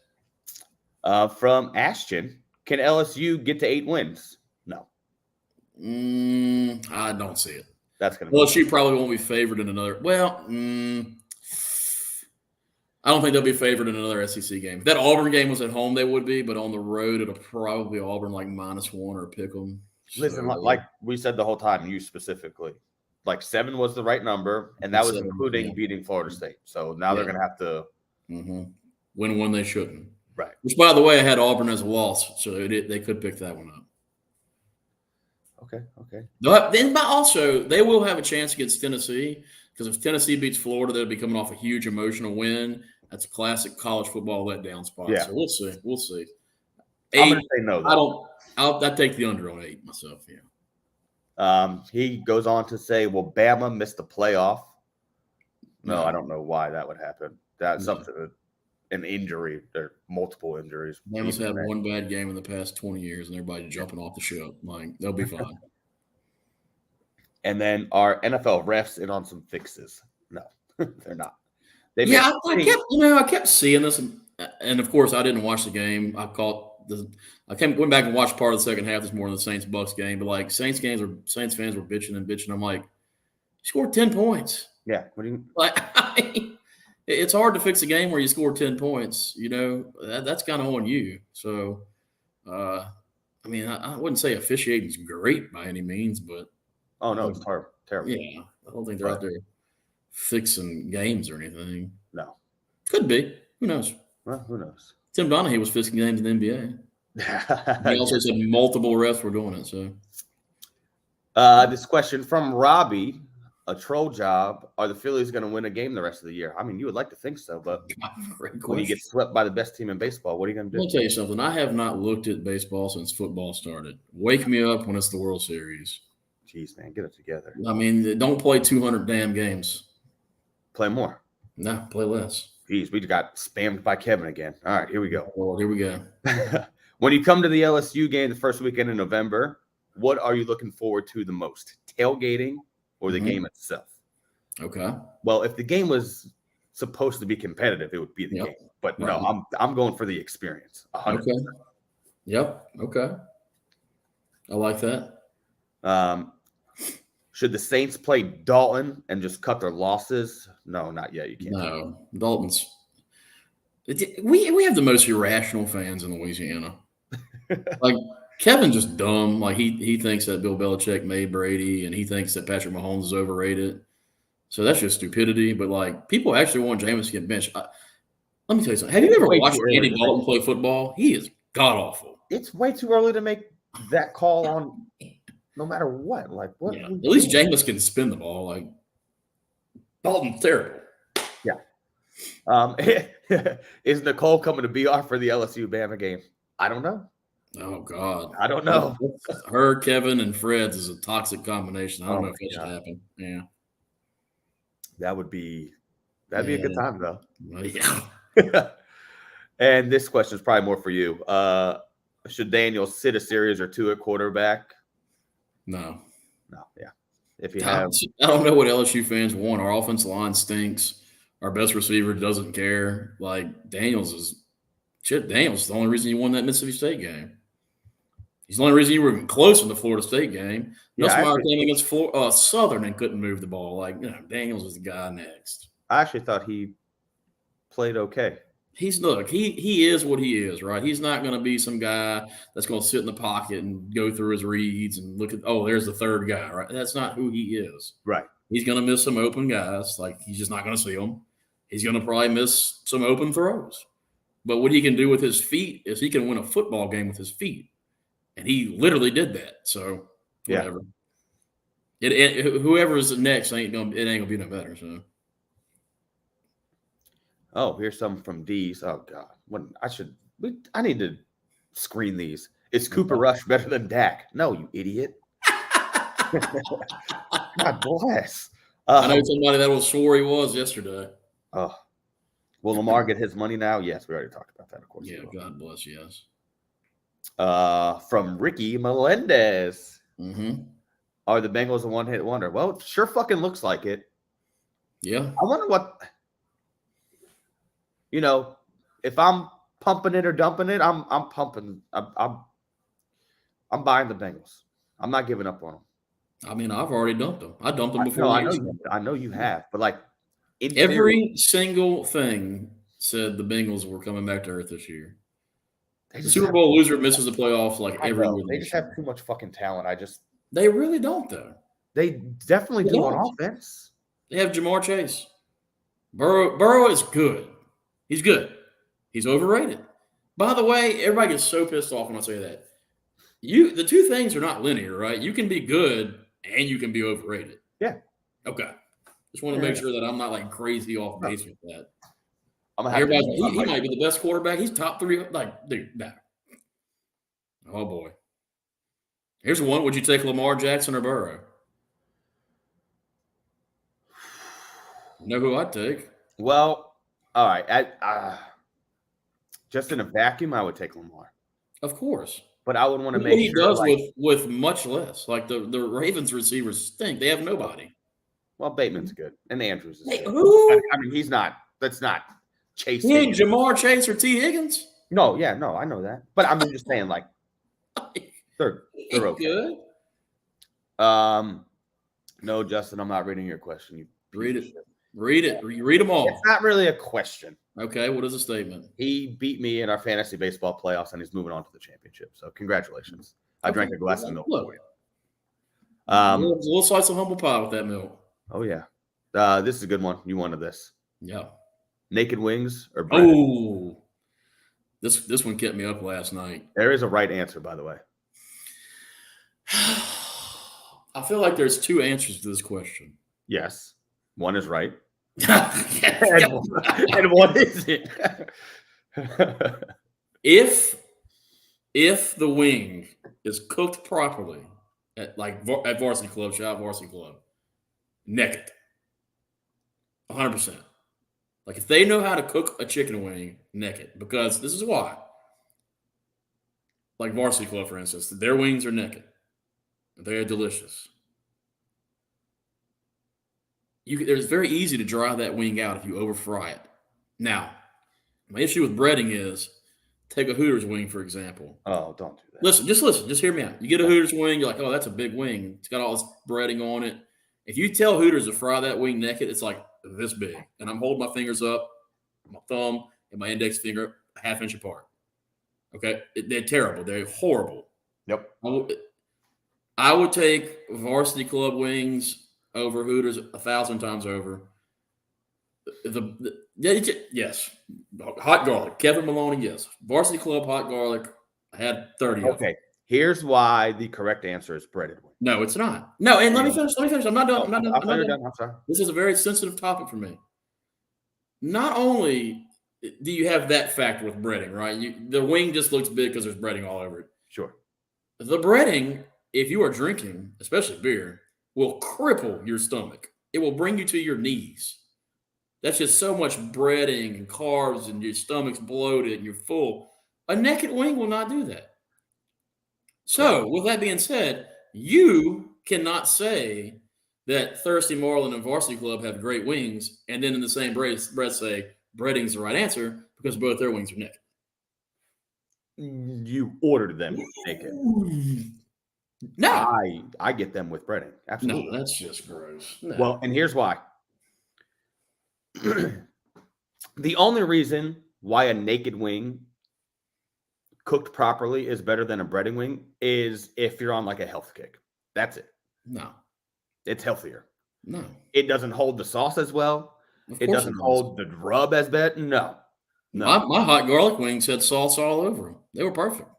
Speaker 1: From Ashton, can LSU get to 8 wins? No.
Speaker 2: I don't see it.
Speaker 1: That's going to
Speaker 2: LSU probably won't be favored in another. Well, I don't think they'll be favored in another SEC game. If that Auburn game was at home, they would be, but on the road, it'll probably be Auburn like -1 or pick them.
Speaker 1: Listen, like we said the whole time, you specifically, like 7 was the right number, and that was including beating Florida State. So now they're going to have to
Speaker 2: win one they shouldn't.
Speaker 1: Right.
Speaker 2: Which, by the way, I had Auburn as a loss, so they could pick that one up.
Speaker 1: Okay.
Speaker 2: But also, they will have a chance against Tennessee because if Tennessee beats Florida, they'll be coming off a huge emotional win. That's a classic college football letdown spot. Yeah. So we'll see. 8,
Speaker 1: I'm going to say no, though.
Speaker 2: I'd take the under on 8 myself.
Speaker 1: Yeah. He goes on to say, "Will Bama miss the playoff?" No, I don't know why that would happen. That's something. An injury. There are multiple injuries.
Speaker 2: Bama's had one bad game in the past 20 years, and everybody's jumping off the ship. Like they'll be fine.
Speaker 1: And then our NFL refs in on some fixes. No, they're not.
Speaker 2: I kept seeing this, and of course, I didn't watch the game. I went back and watched part of the second half this morning, the Saints-Bucks game. But like Saints fans were bitching and bitching. I'm like, you scored 10 points.
Speaker 1: Yeah. What do you
Speaker 2: like? It's hard to fix a game where you score 10 points. That's kind of on you. So, I wouldn't say officiating's great by any means, but
Speaker 1: no, it's terrible.
Speaker 2: Yeah, I don't think they're out there fixing games or anything.
Speaker 1: No,
Speaker 2: could be. Who knows?
Speaker 1: Well, who knows?
Speaker 2: Tim Donaghy was fixing games in the NBA. He also said multiple refs were doing it. So,
Speaker 1: this question from Robbie. A troll job. Are the Phillies going to win a game the rest of the year? I mean, you would like to think so, but when you get swept by the best team in baseball, what are you going to do?
Speaker 2: I'll tell you something. I have not looked at baseball since football started. Wake me up when it's the World Series.
Speaker 1: Jeez, man, get it together.
Speaker 2: I mean, don't play 200 damn games.
Speaker 1: Play more.
Speaker 2: No, play less.
Speaker 1: Jeez, we got spammed by Kevin again. All right, here we go.
Speaker 2: Well, here we go.
Speaker 1: When you come to the LSU game the first weekend in November, what are you looking forward to the most? Tailgating or the game itself?
Speaker 2: Okay.
Speaker 1: Well, if the game was supposed to be competitive, it would be the game. But no, I'm going for the experience. 100%.
Speaker 2: Okay. Yep. Okay. I like that.
Speaker 1: Should the Saints play Dalton and just cut their losses? No, not yet. You can't.
Speaker 2: No, Dalton's. We have the most irrational fans in Louisiana. Like. Kevin's just dumb. Like he thinks that Bill Belichick made Brady, and he thinks that Patrick Mahomes is overrated. So that's just stupidity. But like people actually want Jameis to get benched. Let me tell you something. Have you ever watched Andy Dalton play football? He is god awful.
Speaker 1: It's way too early to make that call on no matter what. Like what?
Speaker 2: Yeah. At least Jameis can spin the ball. Like Dalton's terrible.
Speaker 1: Yeah. Is Nicole coming to BR for the LSU Bama game? I don't know.
Speaker 2: Oh God,
Speaker 1: I don't know.
Speaker 2: Her, Kevin, and Fred's is a toxic combination. I don't know if it should happen. Yeah, that'd
Speaker 1: be a good time though.
Speaker 2: Yeah.
Speaker 1: And this question is probably more for you. Should Daniel sit a series or two at quarterback?
Speaker 2: No.
Speaker 1: Yeah. If you have,
Speaker 2: I don't know what LSU fans want. Our offensive line stinks. Our best receiver doesn't care. Like Daniel's the only reason you won that Mississippi State game. He's the only reason you were even close in the Florida State game. Nussmeier came against Southern and couldn't move the ball. Like, Daniels was the guy next.
Speaker 1: I actually thought he played okay.
Speaker 2: He is what he is, right? He's not going to be some guy that's going to sit in the pocket and go through his reads and look at, oh, there's the third guy, right? That's not who he is.
Speaker 1: Right.
Speaker 2: He's going to miss some open guys. Like, he's just not going to see them. He's going to probably miss some open throws. But what he can do with his feet is he can win a football game with his feet. And he literally did that. So, whatever. Yeah. Whoever is next ain't going to be no better, so.
Speaker 1: Oh, here's some from D's. Oh God, I need to screen these. Is Cooper Rush better than Dak? No, you idiot. God bless.
Speaker 2: I know somebody that was sure he was yesterday.
Speaker 1: Oh, will Lamar get his money now? Yes, we already talked about that. Of course.
Speaker 2: Yeah, God bless. Yes.
Speaker 1: From Ricky Melendez.
Speaker 2: Mm-hmm.
Speaker 1: Are the Bengals a one-hit wonder? Well, it sure fucking looks like it.
Speaker 2: Yeah.
Speaker 1: I wonder what. If I'm pumping it or dumping it, I'm pumping. I'm buying the Bengals. I'm not giving up on them.
Speaker 2: I mean, I've already dumped them. I dumped them before.
Speaker 1: I know you have, but like
Speaker 2: every single thing said the Bengals were coming back to earth this year. The Super Bowl loser misses the playoffs like every year.
Speaker 1: They just have too much fucking talent.
Speaker 2: They really don't though.
Speaker 1: They definitely do on offense.
Speaker 2: They have Jamar Chase. Burrow is good. He's good. He's overrated. By the way, everybody gets so pissed off when I say that. The two things are not linear, right? You can be good and you can be overrated.
Speaker 1: Yeah.
Speaker 2: Okay. Just want to make sure that I'm not like crazy off base with that. He might be the best quarterback. He's top 3. Like, dude, nah. Oh boy. Here's one. Would you take Lamar Jackson or Burrow? You know who I'd take?
Speaker 1: Well, all right. Just in a vacuum, I would take Lamar.
Speaker 2: Of course.
Speaker 1: But I would want to make
Speaker 2: he does with much less. Like the Ravens receivers stink. They have nobody.
Speaker 1: Well, Bateman's good. And Andrews is good.
Speaker 2: Who?
Speaker 1: I mean, he's not. That's not Chase.
Speaker 2: He ain't Jamar Chase or T. Higgins.
Speaker 1: No, I know that. But I'm just saying, like, they're okay.
Speaker 2: Good.
Speaker 1: No, Justin, I'm not reading your question. You
Speaker 2: read it. Read it. You read them all.
Speaker 1: It's not really a question.
Speaker 2: Okay, what is the statement?
Speaker 1: He beat me in our fantasy baseball playoffs, and he's moving on to the championship. So congratulations. I drank a glass of milk for you.
Speaker 2: A little slice of humble pie with that milk.
Speaker 1: Oh, yeah. This is a good one. You wanted this.
Speaker 2: Yeah.
Speaker 1: Naked wings or bread?
Speaker 2: Oh, this one kept me up last night.
Speaker 1: There is a right answer, by the way.
Speaker 2: I feel like there's 2 answers to this question.
Speaker 1: Yes. One is right. and what is it?
Speaker 2: If the wing is cooked properly at Varsity Club, shout out Varsity Club, naked, 100%. Like if they know how to cook a chicken wing naked, because this is why. Like Varsity Club, for instance, their wings are naked. They are delicious. It's very easy to dry that wing out if you over fry it. Now, my issue with breading is take a Hooters wing, for example.
Speaker 1: Oh, don't do that.
Speaker 2: Listen. Just hear me out. You get a Hooters wing, you're like, oh, that's a big wing. It's got all this breading on it. If you tell Hooters to fry that wing naked, it's like this big. And I'm holding my fingers up, my thumb and my index finger a half inch apart. Okay? They're terrible. They're horrible.
Speaker 1: Yep.
Speaker 2: I would take Varsity Club wings over Hooters 1,000 times over. Yes. Hot garlic. Kevin Maloney, yes. Varsity Club hot garlic. I had 30 of them.
Speaker 1: Here's why the correct answer is breaded wing.
Speaker 2: No, it's not. No, and let me finish. I'm not done.
Speaker 1: I'm sorry.
Speaker 2: This is a very sensitive topic for me. Not only do you have that factor with breading, right? The wing just looks big because there's breading all over it.
Speaker 1: Sure.
Speaker 2: The breading, if you are drinking, especially beer, will cripple your stomach. It will bring you to your knees. That's just so much breading and carbs, and your stomach's bloated and you're full. A naked wing will not do that. So, with that being said, you cannot say that Thirsty Marlin and Varsity Club have great wings, and then in the same breath say breading's the right answer because both their wings are naked.
Speaker 1: You ordered them naked.
Speaker 2: No,
Speaker 1: I get them with breading. Absolutely.
Speaker 2: No, that's just gross. No.
Speaker 1: Well, and here's why. The only reason why a naked wing cooked properly is better than a breaded wing is if you're on like a health kick. That's it.
Speaker 2: No.
Speaker 1: It's healthier.
Speaker 2: No.
Speaker 1: It doesn't hold the sauce as well. It doesn't hold the rub as bad. No.
Speaker 2: My hot garlic wings had sauce all over them. They were perfect.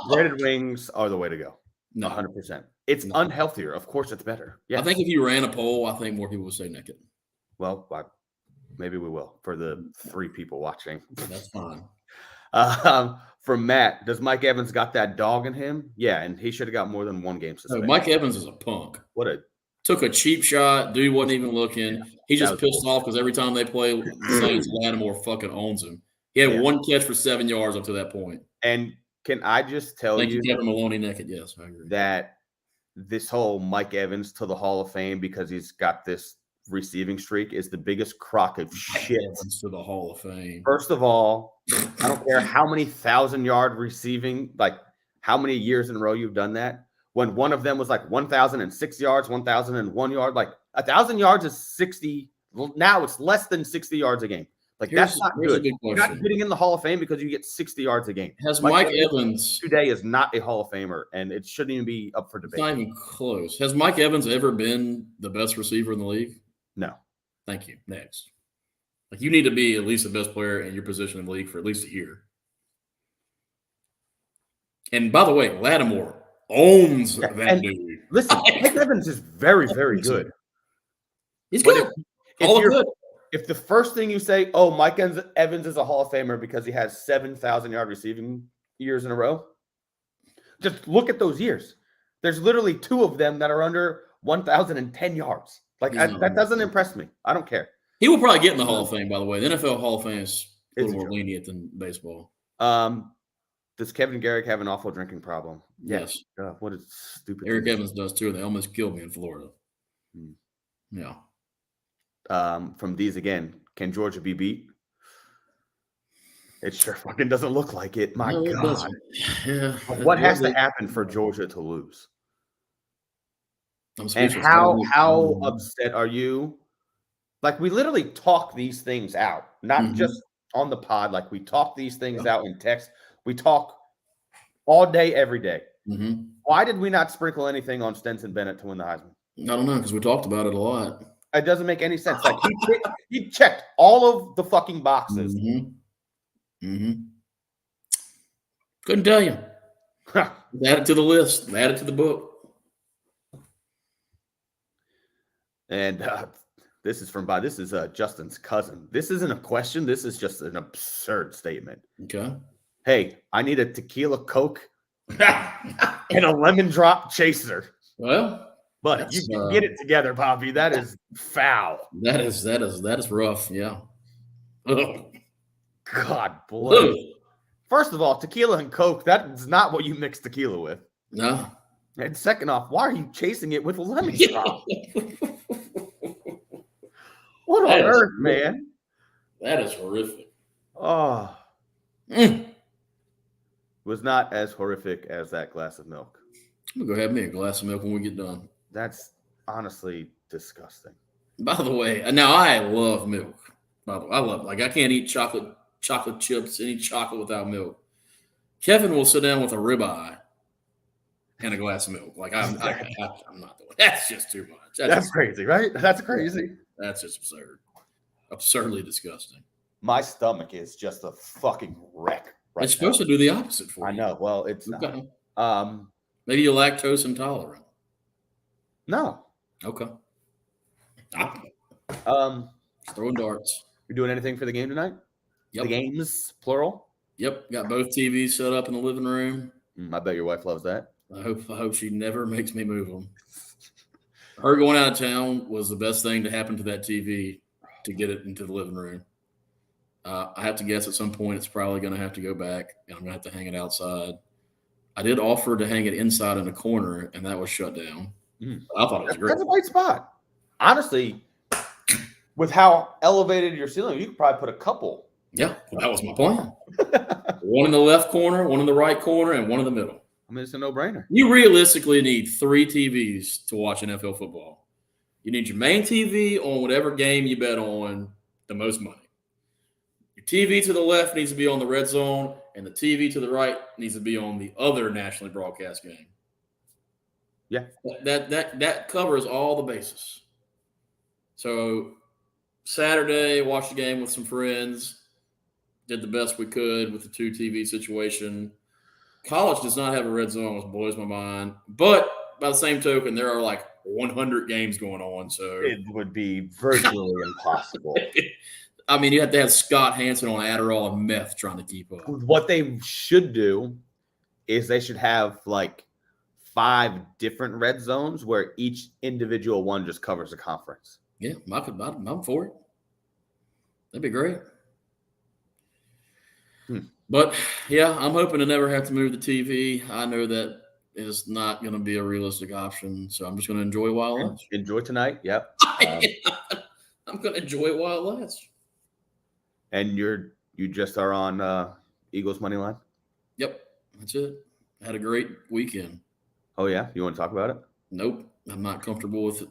Speaker 1: Breaded wings are the way to go.
Speaker 2: No.
Speaker 1: 100%. It's unhealthier. Of course, it's better. Yes.
Speaker 2: I think if you ran a poll, I think more people would say naked.
Speaker 1: Well, maybe we will for the 3 people watching.
Speaker 2: That's fine.
Speaker 1: From Matt, does Mike Evans got that dog in him? Yeah, and he should have got more than 1 game suspended.
Speaker 2: Mike Evans is a punk. Took a cheap shot. Dude wasn't even looking. Yeah, he just pissed off because every time they play the Saints, Lattimore fucking owns him. He had 1 catch for 7 yards up to that point.
Speaker 1: And can I just tell you,
Speaker 2: Kevin Maloney naked? Yes, I agree.
Speaker 1: That this whole Mike Evans to the Hall of Fame because he's got this receiving streak is the biggest crock of shit.
Speaker 2: Evans to the Hall of Fame.
Speaker 1: First of all, I don't care how many 1,000-yard receiving, like how many years in a row you've done that. When one of them was like 1,006 yards, 1,001 yard, like 1,000 yards is 60. Now it's less than 60 yards a game. Like that's not good. You're not getting in the Hall of Fame because you get 60 yards a game.
Speaker 2: Has Mike Evans
Speaker 1: today is not a Hall of Famer, and it shouldn't even be up for debate.
Speaker 2: It's not even close. Has Mike Evans ever been the best receiver in the league?
Speaker 1: No.
Speaker 2: Thank you. Next. Like you need to be at least the best player in your position in the league for at least a year. And by the way, Lattimore owns that dude.
Speaker 1: Listen, Mike Evans is very, very good.
Speaker 2: He's good.
Speaker 1: If the first thing you say, oh, Mike Evans is a Hall of Famer because he has 7,000-yard receiving years in a row, just look at those years. There's literally 2 of them that are under 1,010 yards. Like that doesn't impress me. I don't care.
Speaker 2: He will probably get in the Hall of Fame, by the way. The NFL Hall of Fame is a little more lenient than baseball.
Speaker 1: Does Kevin Garrick have an awful drinking problem?
Speaker 2: Yes.
Speaker 1: What a stupid
Speaker 2: Eric Evans does too. They almost killed me in Florida. Yeah.
Speaker 1: From these again, can Georgia be beat? It sure fucking doesn't look like it. My God.
Speaker 2: Yeah.
Speaker 1: What has to happen for Georgia to lose?
Speaker 2: And
Speaker 1: how upset are you? Like we literally talk these things out, not just on the pod. Like we talk these things out in text. We talk all day, every day. Why did we not sprinkle anything on Stetson Bennett to win the Heisman?
Speaker 2: I don't know, because we talked about it a lot.
Speaker 1: It doesn't make any sense. Like he checked all of the fucking boxes.
Speaker 2: Couldn't tell you. Add it to the list. Add it to the book.
Speaker 1: And this is Justin's cousin. This isn't a question. This is just an absurd statement.
Speaker 2: Okay.
Speaker 1: Hey, I need a tequila Coke and a lemon drop chaser.
Speaker 2: Well,
Speaker 1: but you can get it together, Bobby. That is foul.
Speaker 2: That is rough. Yeah. Ugh.
Speaker 1: God bless. First of all, tequila and Coke, that is not what you mix tequila with.
Speaker 2: No.
Speaker 1: And second off, why are you chasing it with lemon drop? What on earth, man?
Speaker 2: That is horrific.
Speaker 1: Oh. Was not as horrific as that glass of milk.
Speaker 2: I'm going to go have me a glass of milk when we get done.
Speaker 1: That's honestly disgusting.
Speaker 2: By the way, now I love milk. By the way, I love it. Like I can't eat chocolate chips, any chocolate without milk. Kevin will sit down with a ribeye and a glass of milk. Like I'm not doing it. That's just too much.
Speaker 1: That's crazy, right? That's crazy.
Speaker 2: That's just absurd. Absurdly disgusting.
Speaker 1: My stomach is just a fucking wreck.
Speaker 2: Right, it's supposed to do the opposite for you.
Speaker 1: I know. Well, it's not.
Speaker 2: Maybe you're lactose intolerant.
Speaker 1: No.
Speaker 2: Okay. Throwing darts.
Speaker 1: You doing anything for the game tonight?
Speaker 2: Yep.
Speaker 1: The games, plural?
Speaker 2: Yep. Got both TVs set up in the living room.
Speaker 1: I bet your wife loves that.
Speaker 2: I hope she never makes me move them. Her going out of town was the best thing to happen to that TV to get it into the living room. I have to guess at some point it's probably going to have to go back, and I'm going to have to hang it outside. I did offer to hang it inside in a corner, and that was shut down. I thought it was great.
Speaker 1: That's a great spot. Honestly, with how elevated your ceiling, you could probably put a couple.
Speaker 2: Yeah, well, that was my plan. One in the left corner, one in the right corner, and one in the middle.
Speaker 1: I mean, it's a no-brainer.
Speaker 2: You realistically need 3 TVs to watch NFL football. You need your main TV on whatever game you bet on the most money. Your TV to the left needs to be on the red zone, and the TV to the right needs to be on the other nationally broadcast game.
Speaker 1: Yeah.
Speaker 2: That covers all the bases. So Saturday, watched the game with some friends, did the best we could with the 2 TV situation. College does not have a red zone, which blows my mind. But by the same token, there are like 100 games going on. So
Speaker 1: it would be virtually impossible.
Speaker 2: I mean, you have to have Scott Hansen on Adderall and meth trying to keep up.
Speaker 1: What they should do is they should have like 5 different red zones where each individual one just covers a conference.
Speaker 2: Yeah, I'm for it. That'd be great. But, yeah, I'm hoping to never have to move the TV. I know that is not going to be a realistic option, so I'm just going to enjoy it while it lasts.
Speaker 1: Enjoy tonight, yep.
Speaker 2: I'm going to enjoy it while it lasts.
Speaker 1: And you just are on Eagles money line?
Speaker 2: Yep, that's it. Had a great weekend.
Speaker 1: Oh, yeah? You want to talk about it?
Speaker 2: Nope. I'm not comfortable with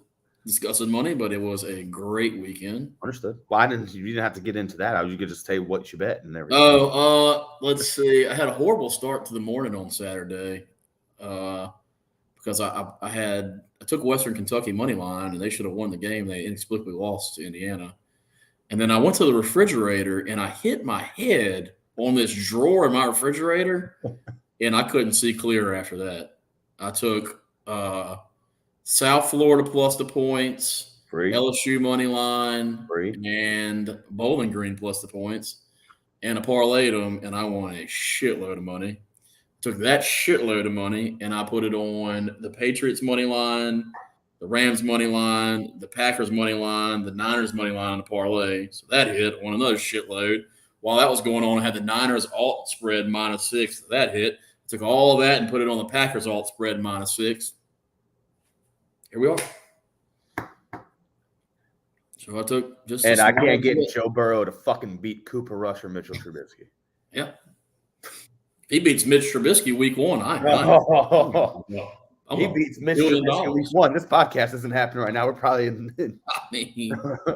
Speaker 2: discussing money, but it was a great weekend.
Speaker 1: Understood. Well, you didn't have to get into that. You could just say what you bet and everything.
Speaker 2: Let's see. I had a horrible start to the morning on Saturday because I took Western Kentucky money line, and they should have won the game. They inexplicably lost to Indiana. And then I went to the refrigerator, and I hit my head on this drawer in my refrigerator, and I couldn't see clear after that. I took South Florida plus the points,
Speaker 1: Free.
Speaker 2: LSU money line,
Speaker 1: Free.
Speaker 2: and Bowling Green plus the points, and I parlayed them, and I won a shitload of money. Took that shitload of money, and I put it on the Patriots money line, the Rams money line, the Packers money line, the Niners money line on the parlay. So that hit on another shitload. While that was going on, I had the Niners alt spread -6. That hit. Took all of that and put it on the Packers alt spread -6. Here we are. So I took just.
Speaker 1: And I can't get Joe Burrow to fucking beat Cooper Rush or Mitchell Trubisky.
Speaker 2: Yeah. If he beats Mitch Trubisky week 1,
Speaker 1: He beats Mitch Trubisky week 1. This podcast isn't happening right now. We're probably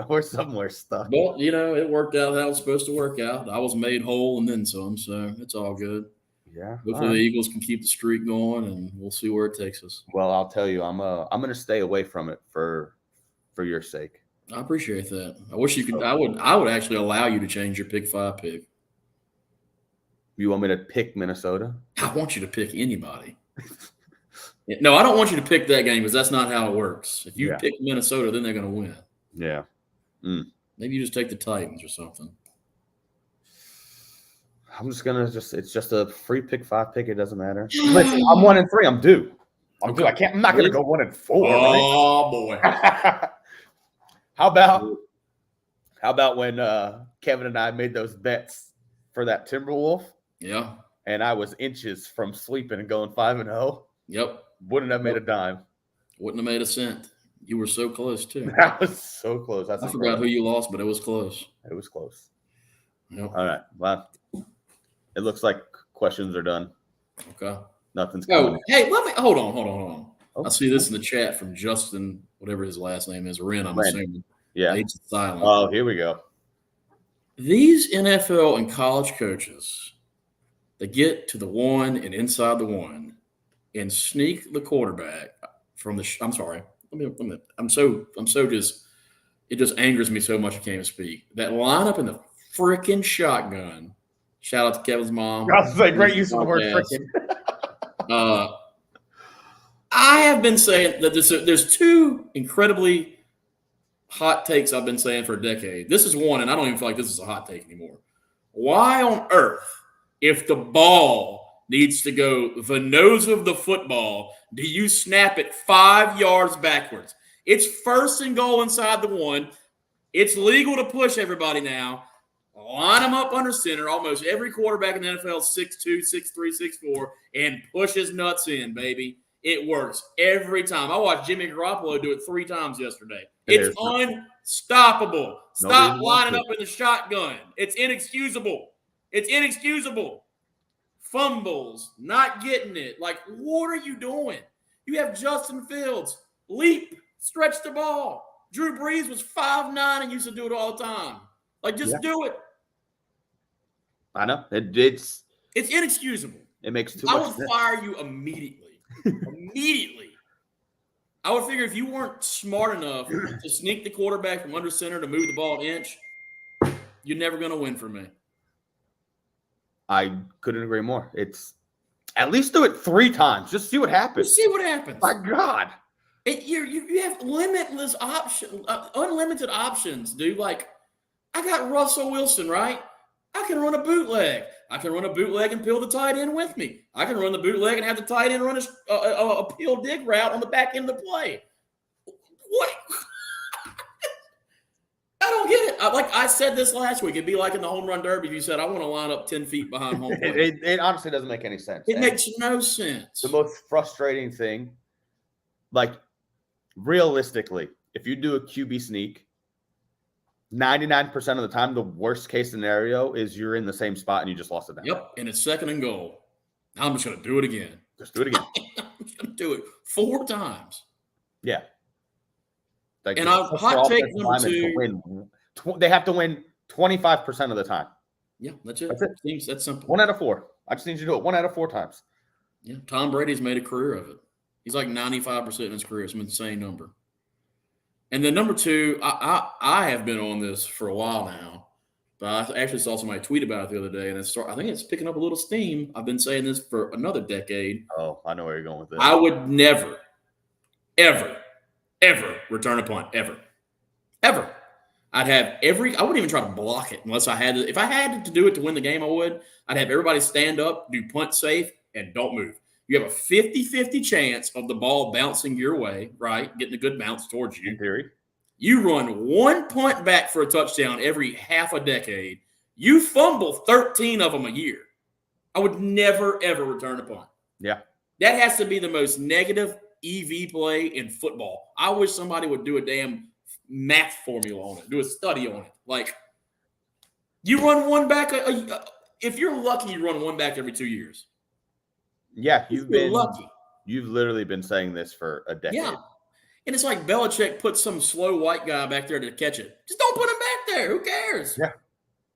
Speaker 1: we're somewhere stuck.
Speaker 2: Well, it worked out how it was supposed to work out. I was made whole and then some, so it's all good.
Speaker 1: Yeah.
Speaker 2: Hopefully the Eagles can keep the streak going, and we'll see where it takes us.
Speaker 1: Well, I'll tell you, I'm going to stay away from it for your sake.
Speaker 2: I appreciate that. I wish you could. I would actually allow you to change your pick 5 pick.
Speaker 1: You want me to pick Minnesota?
Speaker 2: I want you to pick anybody. No, I don't want you to pick that game because that's not how it works. If you pick Minnesota, then they're going to win.
Speaker 1: Yeah.
Speaker 2: Maybe you just take the Titans or something.
Speaker 1: I'm just going to it's just a free pick 5 pick. It doesn't matter. Listen, I'm 1-3. I'm due. I'm not going to go 1-4.
Speaker 2: Oh, boy.
Speaker 1: How about when Kevin and I made those bets for that Timberwolf?
Speaker 2: Yeah.
Speaker 1: And I was inches from sleeping and going 5-0.
Speaker 2: Yep.
Speaker 1: Wouldn't have made a dime.
Speaker 2: Wouldn't have made a cent. You were so close, too.
Speaker 1: That was so close.
Speaker 2: I forgot who you lost, but it was close.
Speaker 1: It was close.
Speaker 2: Yep.
Speaker 1: All right. Well, it looks like questions are done.
Speaker 2: Okay.
Speaker 1: Nothing's coming.
Speaker 2: Hey, hold on. Oh, I see this in the chat from Justin, whatever his last name is, Wren, I'm assuming.
Speaker 1: Yeah.
Speaker 2: Agent Silent.
Speaker 1: Oh, here we go.
Speaker 2: These NFL and college coaches, they get to the 1 and inside the 1 and sneak the quarterback from the. I'm sorry. I'm so just. It just angers me so much I can't even speak. That lineup in the freaking shotgun. Shout out to Kevin's mom.
Speaker 1: I was say great use of the word freaking.
Speaker 2: I have been saying that there's 2 incredibly hot takes I've been saying for a decade. This is one, and I don't even feel like this is a hot take anymore. Why on earth, if the ball needs to go the nose of the football, do you snap it 5 yards backwards? It's 1st and goal inside the 1. It's legal to push everybody now. Line them up under center. Almost every quarterback in the NFL is 6'2", 6'3", 6'4", and pushes nuts in, baby. It works every time. I watched Jimmy Garoppolo do it 3 times yesterday. It's unstoppable. Stop lining up in the shotgun. It's inexcusable. Fumbles, not getting it. Like, what are you doing? You have Justin Fields. Leap, stretch the ball. Drew Brees was 5'9" and used to do it all the time. Like, just do it.
Speaker 1: I know. It's
Speaker 2: inexcusable.
Speaker 1: It makes too much
Speaker 2: I would
Speaker 1: sense.
Speaker 2: fire you immediately. Immediately. I would figure if you weren't smart enough to sneak the quarterback from under center to move the ball an inch, you're never going to win for me.
Speaker 1: I couldn't agree more. It's at least do it 3 times. Just see what happens.
Speaker 2: Just see what happens.
Speaker 1: My God.
Speaker 2: You have limitless options, unlimited options, dude. Like, I got Russell Wilson, right? I can run a bootleg. I can run a bootleg and peel the tight end with me. I can run the bootleg and have the tight end run a peel dig route on the back end of the play. What? I don't get it. Like I said this last week, it'd be like in the home run derby if you said, I want to line up 10 feet behind home plate.
Speaker 1: It honestly doesn't make any sense.
Speaker 2: It makes no sense.
Speaker 1: The most frustrating thing, like realistically, if you do a QB sneak, 99% of the time, the worst case scenario is you're in the same spot and you just lost it down.
Speaker 2: Yep, and it's 2nd and goal. Now I'm just going to do it again.
Speaker 1: Just do it again.
Speaker 2: I'm just going to do it 4 times.
Speaker 1: Yeah. Like,
Speaker 2: and hot take number 2.
Speaker 1: They have to win 25% of the time.
Speaker 2: Yeah, that's it. Seems that simple.
Speaker 1: 1 out of 4. I just need you to do it 1 out of 4 times.
Speaker 2: Yeah, Tom Brady's made a career of it. He's like 95% in his career. It's an insane number. And then number 2, I have been on this for a while now, but I actually saw somebody tweet about it the other day, and I think it's picking up a little steam. I've been saying this for another decade.
Speaker 1: Oh, I know where you're going with this.
Speaker 2: I would never, ever, ever return a punt, ever. Ever. I wouldn't even try to block it unless I had to. If I had to do it to win the game, I would. I'd have everybody stand up, do punt safe, and don't move. You have a 50-50 chance of the ball bouncing your way, right? Getting a good bounce towards you.
Speaker 1: In theory.
Speaker 2: You run 1 punt back for a touchdown every half a decade. You fumble 13 of them a year. I would never, ever return a punt.
Speaker 1: Yeah.
Speaker 2: That has to be the most negative EV play in football. I wish somebody would do a damn math formula on it, do a study on it. Like, you run one back. If you're lucky, you run one back every 2 years.
Speaker 1: Yeah, you've been
Speaker 2: lucky.
Speaker 1: You've literally been saying this for a decade.
Speaker 2: Yeah. And it's like Belichick put some slow white guy back there to catch it. Just don't put him back there. Who cares?
Speaker 1: Yeah.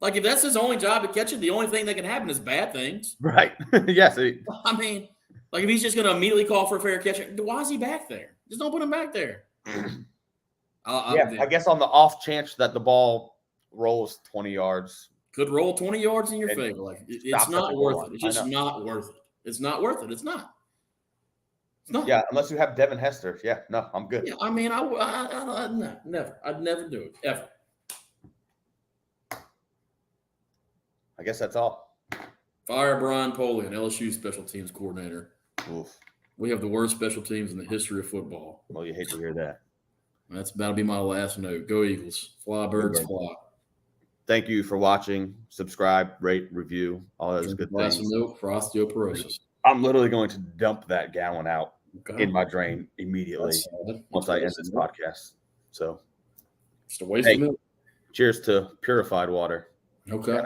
Speaker 2: Like, if that's his only job to catch it, the only thing that can happen is bad things.
Speaker 1: Right. Yes.
Speaker 2: I mean, like, if he's just going to immediately call for a fair catch, why is he back there? Just don't put him back there.
Speaker 1: I guess on the off chance that the ball rolls 20 yards.
Speaker 2: Could roll 20 yards in your favor. Like, it's not worth it. It's just not worth it. It's not worth it. It's not. It's not.
Speaker 1: Yeah, unless you have Devin Hester. Yeah, no, I'm good.
Speaker 2: Yeah, I mean, no, never. I'd never do it, ever.
Speaker 1: I guess that's all.
Speaker 2: Fire Brian Polian, LSU special teams coordinator.
Speaker 1: Oof.
Speaker 2: We have the worst special teams in the history of football.
Speaker 1: Well, you hate to hear that.
Speaker 2: That'll be my last note. Go Eagles. Fly, birds, fly.
Speaker 1: Thank you for watching. Subscribe, rate, review, all those good things.
Speaker 2: Glass of milk for osteoporosis.
Speaker 1: I'm literally going to dump that gallon out in my drain immediately once I end this podcast. So,
Speaker 2: just a waste of milk.
Speaker 1: Cheers to purified water.
Speaker 2: Okay.